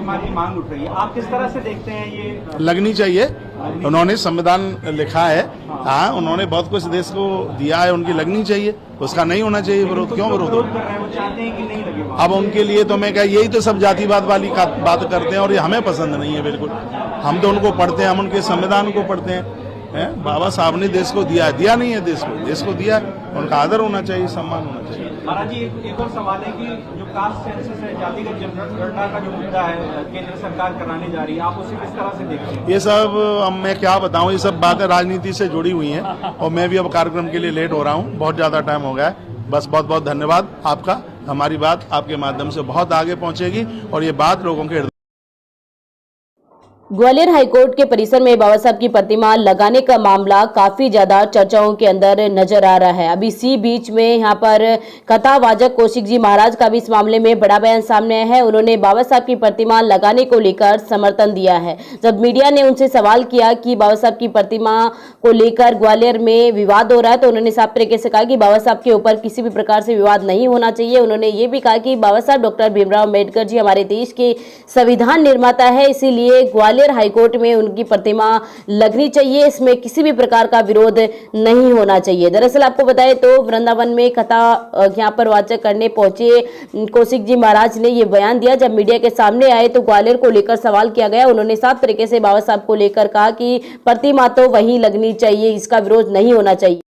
प्रतिमा की मांग उठ रही है, आप किस तरह से देखते हैं ये? लगनी चाहिए, उन्होंने संविधान लिखा है। हाँ, उन्होंने बहुत कुछ देश को दिया है, उनकी लगनी चाहिए, उसका नहीं होना चाहिए विरोध। क्यों विरोध कर रहे हैं, वो चाहते हैं कि नहीं लगे? अब उनके लिए तो मैं क्या, यही तो सब जातिवाद वाली बात करते हैं और ये हमें पसंद नहीं है बिल्कुल। हम तो उनको पढ़ते हैं, हम उनके संविधान को पढ़ते हैं। बाबा साहब ने देश को दिया नहीं है, देश को दिया, उनका आदर होना चाहिए, सम्मान होना चाहिए। महाराज जी, एक और सवाल है कि जो कास्ट सेंसस है, जातिगत जनगणना का जो मुद्दा है, केंद्र सरकार कराने जा रही है, आप उसे किस तरह से देखते हैं? ये सब अब मैं क्या बताऊं, ये सब बातें राजनीति से जुड़ी हुई हैं और मैं भी अब कार्यक्रम के लिए लेट हो रहा हूं, बहुत ज्यादा टाइम हो गया है। बस बहुत बहुत धन्यवाद आपका, हमारी बात आपके माध्यम से बहुत आगे पहुंचेगी और ये बात लोगों के। ग्वालियर हाईकोर्ट के परिसर में बाबा साहब की प्रतिमा लगाने का मामला काफी ज्यादा चर्चाओं के अंदर नजर आ रहा है। अभी इसी बीच में यहाँ पर कथावाचक कौशिक जी महाराज का भी इस मामले में बड़ा बयान सामने आया है। उन्होंने बाबा साहब की प्रतिमा लगाने को लेकर समर्थन दिया है। जब मीडिया ने उनसे सवाल किया कि बाबा साहब की प्रतिमा को लेकर ग्वालियर में विवाद हो रहा है, तो उन्होंने साफ तरीके से कहा कि बाबा साहब के ऊपर किसी भी प्रकार से विवाद नहीं होना चाहिए। उन्होंने ये भी कहा कि बाबा साहब डॉक्टर भीमराव अम्बेडकर जी हमारे देश के संविधान निर्माता है, इसीलिए ग्वालियर हाईकोर्ट में उनकी प्रतिमा लगनी चाहिए, इसमें किसी भी प्रकार का विरोध नहीं होना चाहिए। दरअसल आपको बताएं तो वृंदावन में कथा यहाँ पर वाचक करने पहुंचे कौशिक जी महाराज ने ये बयान दिया। जब मीडिया के सामने आए तो ग्वालियर को लेकर सवाल किया गया। उन्होंने साफ तरीके से बाबा साहब को लेकर कहा कि प्रतिमा तो वहीं लगनी चाहिए, इसका विरोध नहीं होना चाहिए।